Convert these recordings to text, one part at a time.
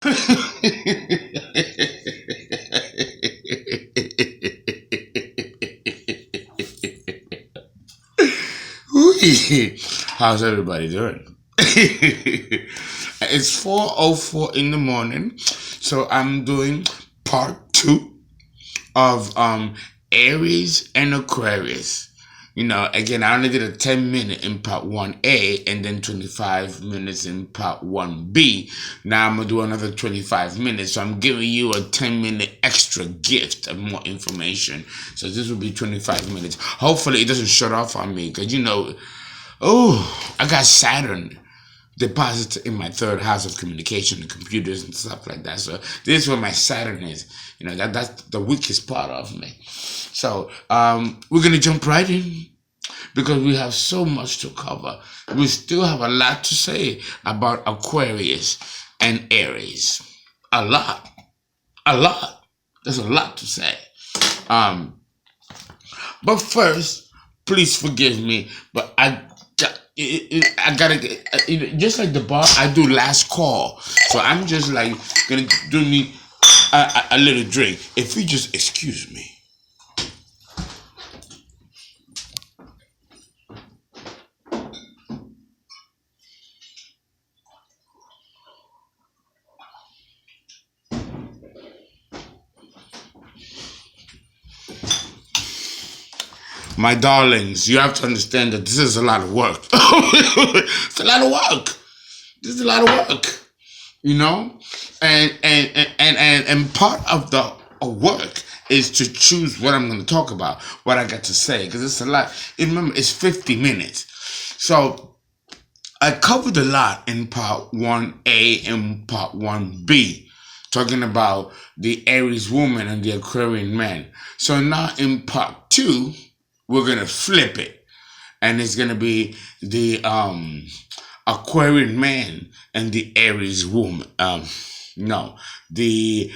How's everybody doing? It's 4:04 in the morning, so I'm doing part two of Aries and Aquarius. Again, I only did a 10-minute in part 1A and then 25 minutes in part 1B. Now I'm going to do another 25 minutes. So I'm giving you a 10-minute extra gift of more information. So this will be 25 minutes. Hopefully it doesn't shut off on me because, I got Saturn deposited in my third house of communication and computers and stuff like that. So this is where my Saturn is. That's the weakest part of me. So we're gonna jump right in because we have so much to cover. We still have a lot to say about Aquarius and Aries. A lot. There's a lot to say. But first, please forgive me, but I gotta get, just like the bar, I do last call. So I'm just like gonna do me a little drink. If you just excuse me. My darlings, you have to understand that this is a lot of work. It's a lot of work. This is a lot of work, and part of the work is to choose what I'm going to talk about, what I got to say, because it's a lot. And remember, it's 50 minutes, so I covered a lot in part 1A and part 1B, talking about the Aries woman and the Aquarian man. So now in part 2. We're going to flip it. And it's going to be the Aquarian man and the Aries woman. The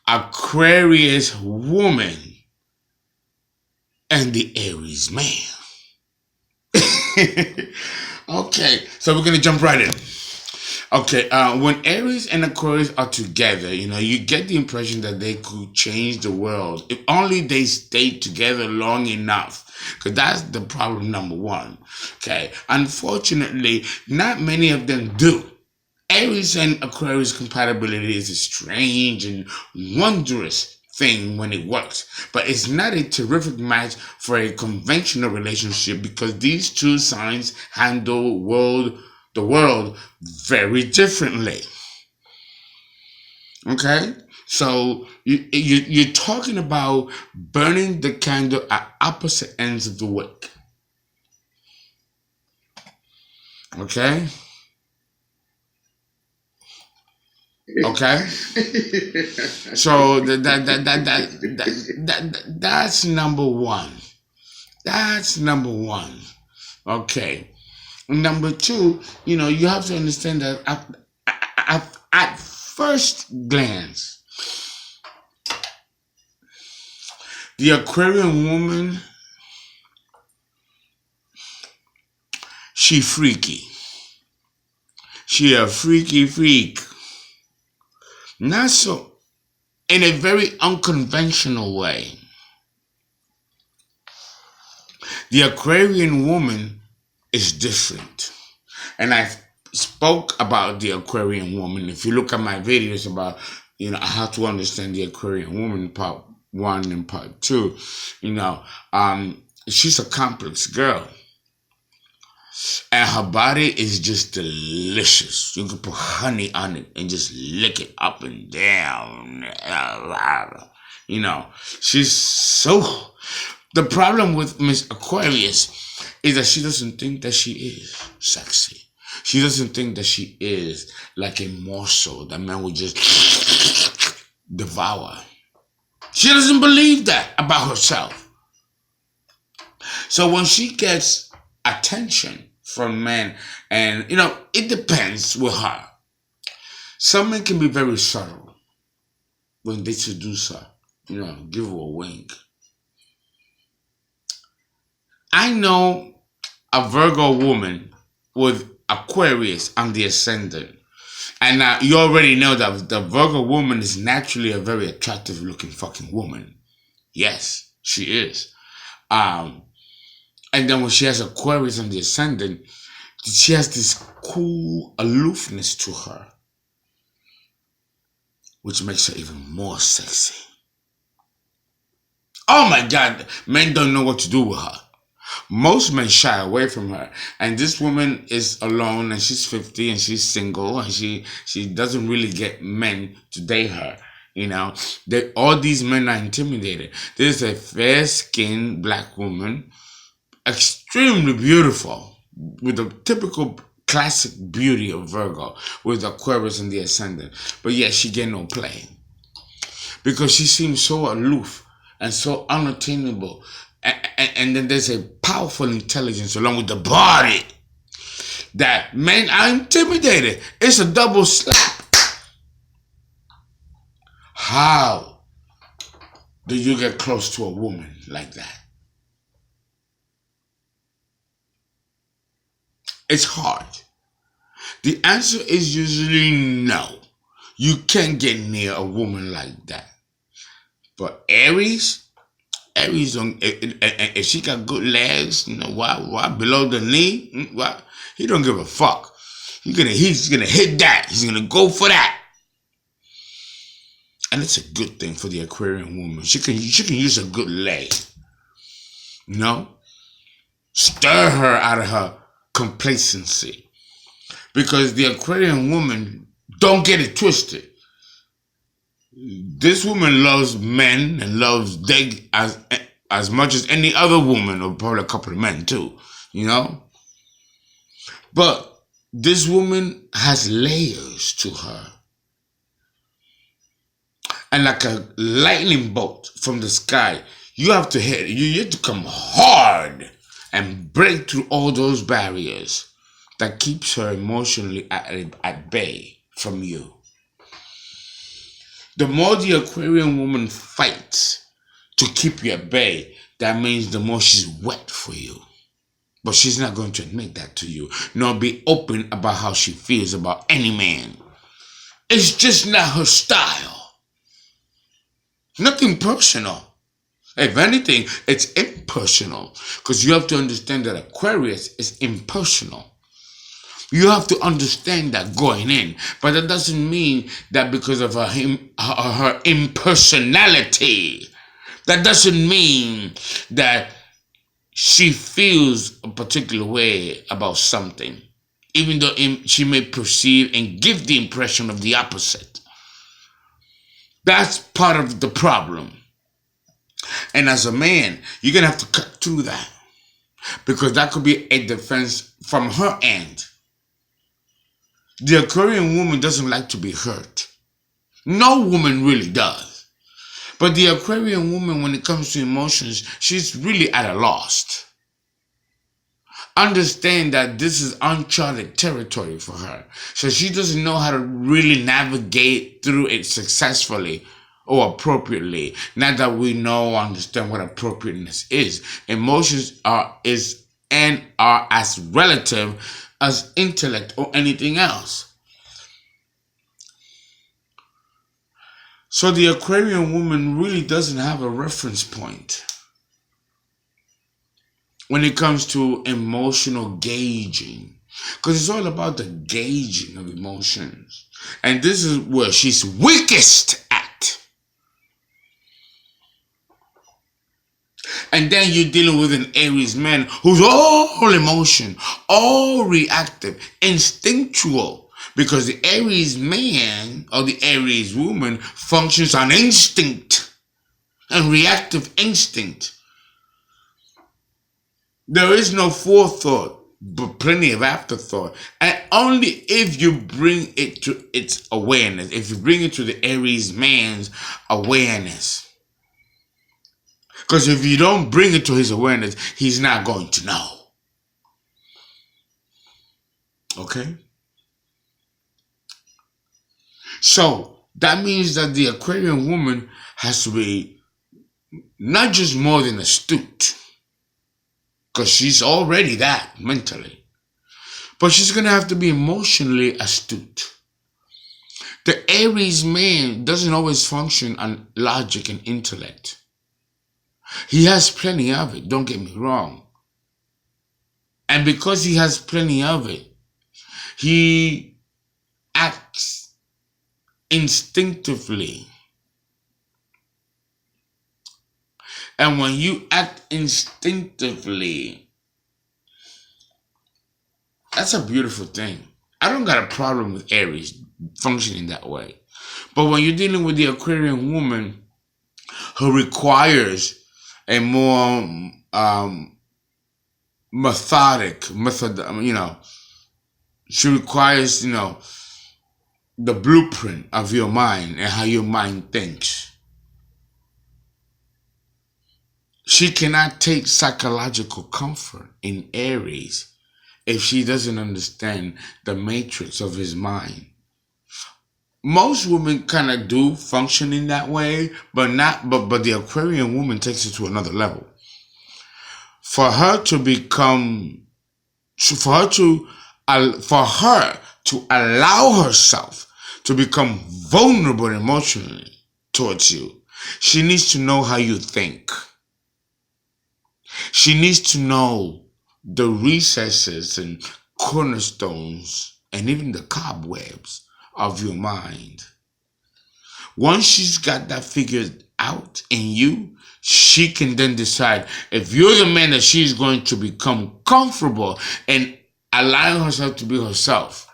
Aquarius woman and the Aries man. Okay, so we're going to jump right in. Okay, when Aries and Aquarius are together, you get the impression that they could change the world if only they stayed together long enough. Because that's the problem number one. Okay, unfortunately, not many of them do. Aries and Aquarius compatibility is a strange and wondrous thing when it works, but it's not a terrific match for a conventional relationship because these two signs handle the world very differently. Okay, so you're talking about burning the candle at opposite ends of the wick. Okay. So that's number one. That's number one. Okay. Number two, you have to understand that at first glance, the Aquarian woman, she freaky. She a freaky freak. Not so, in a very unconventional way. The Aquarian woman is different. And I spoke about the Aquarian woman. If you look at my videos about, how to understand the Aquarian woman, part 1 and part 2, she's a complex girl. And her body is just delicious. You can put honey on it and just lick it up and down. She's so... The problem with Miss Aquarius is that she doesn't think that she is sexy. She doesn't think that she is like a morsel that man would just devour. She doesn't believe that about herself. So when she gets attention from men, and it depends with her. Some men can be very subtle when they seduce her. Give her a wink. I know a Virgo woman with Aquarius on the ascendant. And you already know that the Virgo woman is naturally a very attractive looking fucking woman. Yes, she is. And then when she has Aquarius on the ascendant, she has this cool aloofness to her, which makes her even more sexy. Oh my God, men don't know what to do with her. Most men shy away from her. And this woman is alone and she's 50 and she's single and she doesn't really get men to date her. You know, all these men are intimidated. There's a fair-skinned black woman, extremely beautiful, with the typical classic beauty of Virgo, with Aquarius in the ascendant. But yet she get no play. Because she seems so aloof and so unattainable. And then there's a powerful intelligence along with the body that men are intimidated. It's a double slap. How do you get close to a woman like that? It's hard. The answer is usually no. You can't get near a woman like that. But Aries, if she got good legs, you know, why below the knee? Why? He don't give a fuck. He's gonna hit that. He's gonna go for that. And it's a good thing for the Aquarian woman. She can use a good leg. You know? Stir her out of her complacency. Because the Aquarian woman, don't get it twisted. This woman loves men and loves dig as much as any other woman, or probably a couple of men too, you know? But this woman has layers to her. And like a lightning bolt from the sky, you have to hit, you have to come hard and break through all those barriers that keeps her emotionally at bay from you. The more the Aquarian woman fights to keep you at bay, that means the more she's wet for you. But she's not going to admit that to you, nor be open about how she feels about any man. It's just not her style. Nothing personal. If anything, it's impersonal. Because you have to understand that Aquarius is impersonal. You have to understand that going in. But that doesn't mean that because of her impersonality, that doesn't mean that she feels a particular way about something. Even though she may perceive and give the impression of the opposite. That's part of the problem. And as a man, you're going to have to cut through that. Because that could be a defense from her end. The Aquarian woman doesn't like to be hurt. No woman really does. But the Aquarian woman, when it comes to emotions, she's really at a loss. Understand that this is uncharted territory for her. So she doesn't know how to really navigate through it successfully or appropriately. Now that we know, understand what appropriateness is. Emotions are as relative as intellect or anything else. So the Aquarian woman really doesn't have a reference point when it comes to emotional gauging. Because it's all about the gauging of emotions. And this is where she's weakest at. And then you're dealing with an Aries man who's all emotion, all reactive, instinctual. Because the Aries man or the Aries woman functions on instinct and reactive instinct. There is no forethought, but plenty of afterthought. And only if you bring it to its awareness, if you bring it to the Aries man's awareness. Because if you don't bring it to his awareness, he's not going to know. Okay? So, that means that the Aquarian woman has to be not just more than astute. Because she's already that mentally. But she's going to have to be emotionally astute. The Aries man doesn't always function on logic and intellect. He has plenty of it, don't get me wrong. And because he has plenty of it, he acts instinctively. And when you act instinctively, that's a beautiful thing. I don't got a problem with Aries functioning that way. But when you're dealing with the Aquarian woman who requires a more she requires, the blueprint of your mind and how your mind thinks. She cannot take psychological comfort in Aries if she doesn't understand the matrix of his mind. Most women kind of do function in that way, but the Aquarian woman takes it to another level. For her to allow herself to become vulnerable emotionally towards you, she needs to know how you think. She needs to know the recesses and cornerstones and even the cobwebs of your mind. Once she's got that figured out in you, she can then decide if you're the man that she's going to become comfortable and allowing herself to be herself,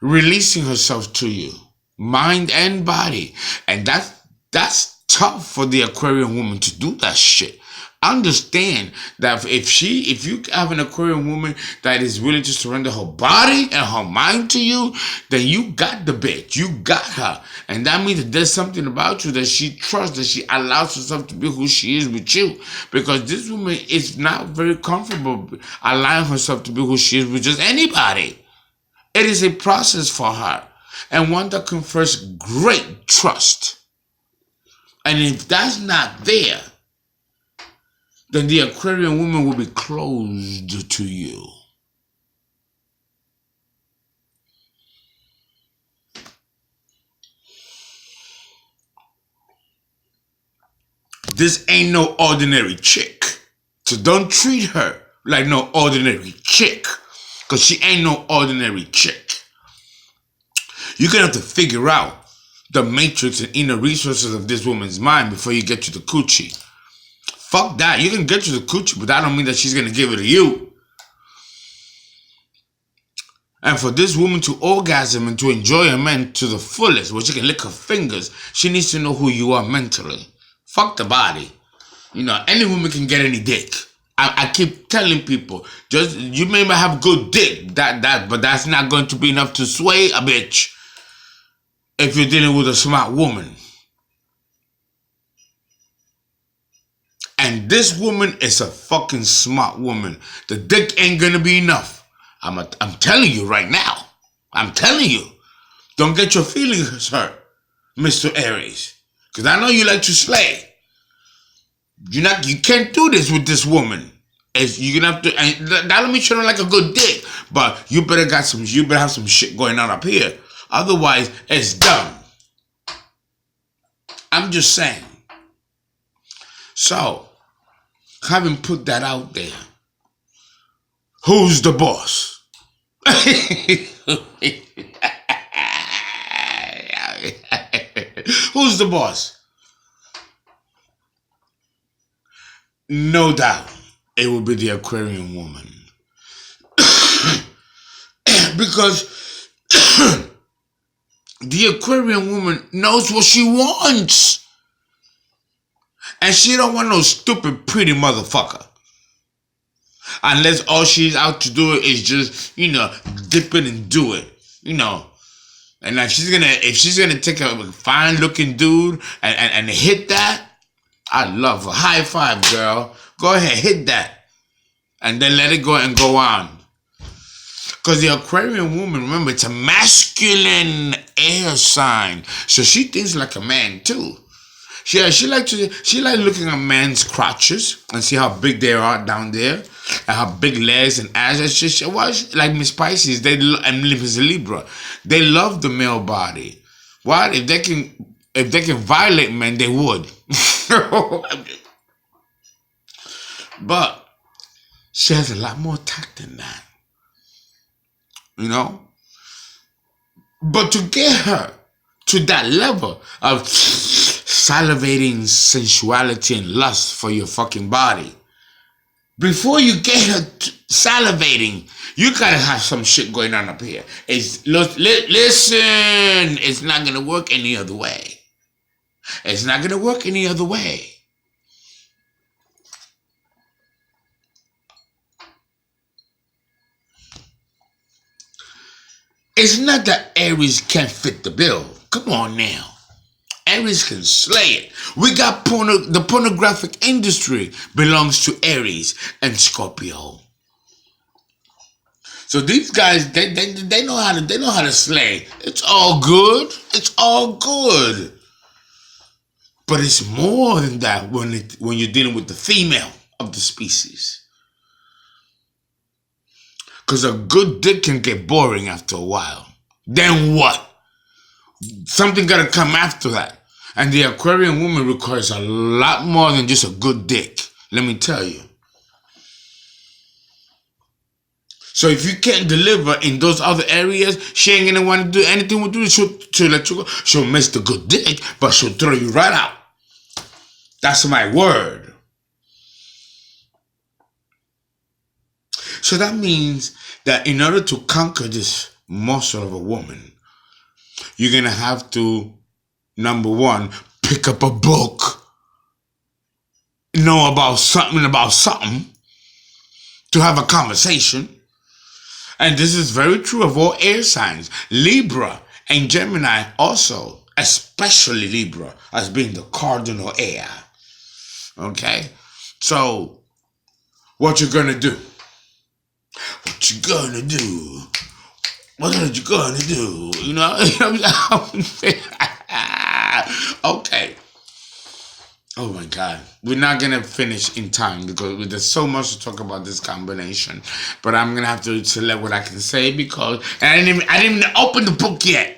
releasing herself to you, mind and body. And that's tough for the Aquarian woman to do that shit. Understand that if you have an Aquarian woman that is willing to surrender her body and her mind to you, then you got the bitch. You got her. And that means that there's something about you that she trusts, that she allows herself to be who she is with you. Because this woman is not very comfortable allowing herself to be who she is with just anybody. It is a process for her, and one that confers great trust. And if that's not there, then the Aquarian woman will be closed to you. This ain't no ordinary chick. So don't treat her like no ordinary chick, because she ain't no ordinary chick. You're going to have to figure out the matrix and inner resources of this woman's mind before you get to the coochie. Fuck that. You can get to the coochie, but that don't mean that she's going to give it to you. And for this woman to orgasm and to enjoy a man to the fullest, where she can lick her fingers, she needs to know who you are mentally. Fuck the body. Any woman can get any dick. I keep telling people, you may have good dick, but that's not going to be enough to sway a bitch if you're dealing with a smart woman. And this woman is a fucking smart woman. The dick ain't gonna be enough. I'm telling you right now. I'm telling you. Don't get your feelings hurt, Mr. Aries. Because I know you like to slay. You can't do this with this woman. You're gonna have to, and that'll make you like a good dick. But you better have some shit going on up here. Otherwise, it's done. I'm just saying. So, having put that out there, who's the boss? Who's the boss? No doubt, it will be the Aquarian woman. Because the Aquarian woman knows what she wants. And she don't want no stupid pretty motherfucker. Unless all she's out to do is just, dip it and do it. And if she's gonna take a fine looking dude and hit that, I love her. High five, girl. Go ahead, hit that. And then let it go and go on. Because the Aquarian woman, remember, it's a masculine air sign. So she thinks like a man too. She like looking at men's crotches and see how big they are down there. and have big legs and ass. It's just like Miss Pisces. And Miss Libra, they love the male body. What if they can? If they can violate men, they would. But she has a lot more tact than that, you know. But to get her to that level of salivating sensuality and lust for your fucking body, before you get her salivating, you gotta have some shit going on up here. Listen, it's not gonna work any other way. It's not gonna work any other way. It's not that Aries can't fit the bill. Come on now. Aries can slay it. We got the pornographic industry belongs to Aries and Scorpio. So these guys, they know how to slay. It's all good. It's all good. But it's more than that when you're dealing with the female of the species. Because a good dick can get boring after a while. Then what? Something gotta come after that. And the Aquarian woman requires a lot more than just a good dick. Let me tell you. So if you can't deliver in those other areas, she ain't gonna want to do anything with you. She'll let you go. She'll miss the good dick, but she'll throw you right out. That's my word. So that means that in order to conquer this muscle of a woman, you're going to have to, number one, pick up a book, know about something, to have a conversation. And this is very true of all air signs. Libra and Gemini also, especially Libra, as being the cardinal air. Okay? So, what you're going to do? What you gonna do? What are you gonna do? You know? Okay. Oh my God. We're not gonna finish in time because there's so much to talk about this combination. But I'm gonna have to select what I can say because I didn't even open the book yet.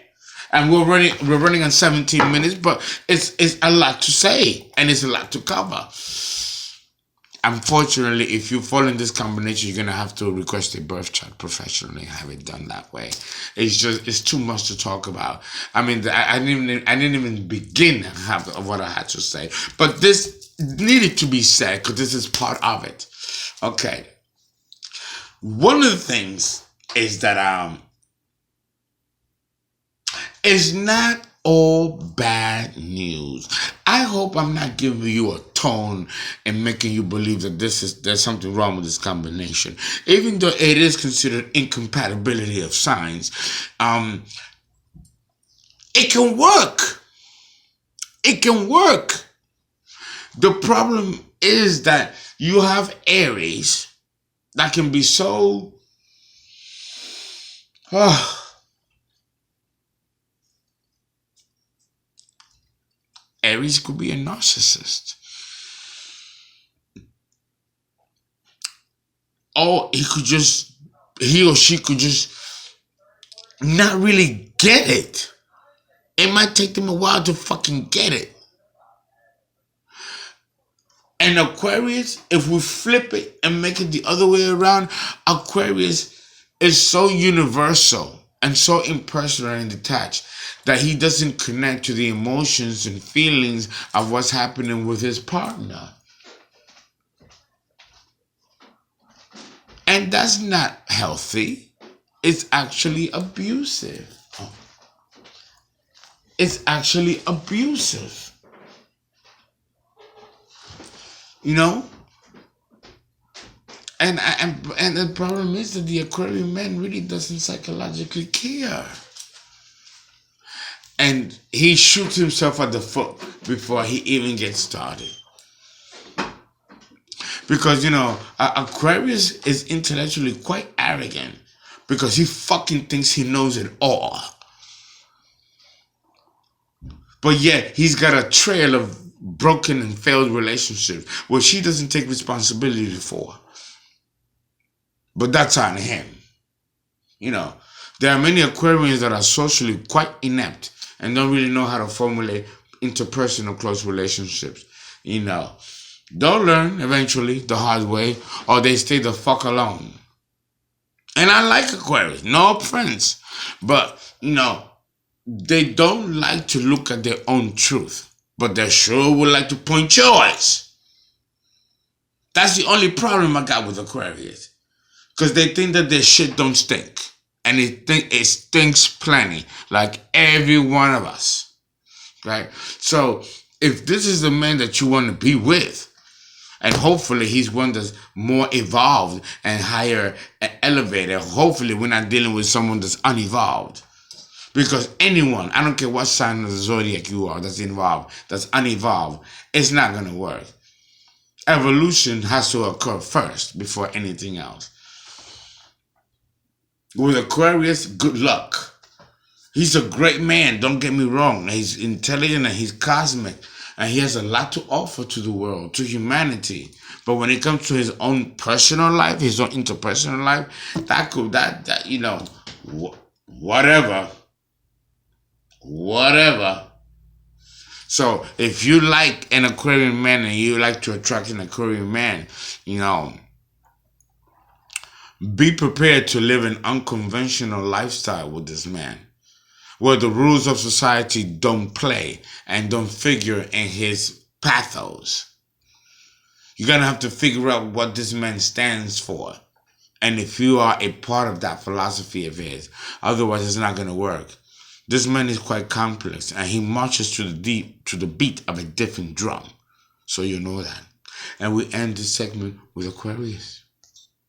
And we're running on 17 minutes, but it's a lot to say and it's a lot to cover. Unfortunately, if you fall in this combination, you're gonna have to request a birth chart professionally and have it done that way. It's too much to talk about. I mean, I didn't even begin of what I had to say, but this needed to be said because this is part of it. Okay. One of the things is that it's not all bad news. I hope I'm not giving you a tone and making you believe that there's something wrong with this combination. Even though it is considered incompatibility of signs, it can work. It can work. The problem is that you have Aries that can be so Aries could be a narcissist. Or he or she could just not really get it. It might take them a while to fucking get it. And Aquarius, if we flip it and make it the other way around, Aquarius is so universal and so impersonal and detached that he doesn't connect to the emotions and feelings of what's happening with his partner. And that's not healthy. It's actually abusive. It's actually abusive. You know? And the problem is that the Aquarian man really doesn't psychologically care. And he shoots himself at the foot before he even gets started. Because, you know, Aquarius is intellectually quite arrogant because he fucking thinks he knows it all. But yet, he's got a trail of broken and failed relationships which he doesn't take responsibility for. But that's on him. You know, there are many Aquarians that are socially quite inept and don't really know how to formulate interpersonal close relationships. You know, they'll learn eventually the hard way, or they stay the fuck alone. And I like Aquarius, no offense, but they don't like to look at their own truth, but they sure would like to point yours. That's the only problem I got with Aquarius, because they think that their shit don't stink, and it stinks plenty, like every one of us, right? So if this is the man that you want to be with, and hopefully he's one that's more evolved and higher and elevated. Hopefully we're not dealing with someone that's unevolved. Because anyone, I don't care what sign of the zodiac you are that's involved, that's unevolved, it's not going to work. Evolution has to occur first before anything else. With Aquarius, good luck. He's a great man, don't get me wrong. He's intelligent and he's cosmic. And he has a lot to offer to the world, to humanity. But when it comes to his own personal life, his own interpersonal life, whatever. So if you like an Aquarian man and you like to attract an Aquarian man, be prepared to live an unconventional lifestyle with this man, where the rules of society don't play and don't figure in his pathos. You're going to have to figure out what this man stands for, and if you are a part of that philosophy of his. Otherwise, it's not going to work. This man is quite complex, and he marches to the beat of a different drum. So you know that. And we end this segment with Aquarius.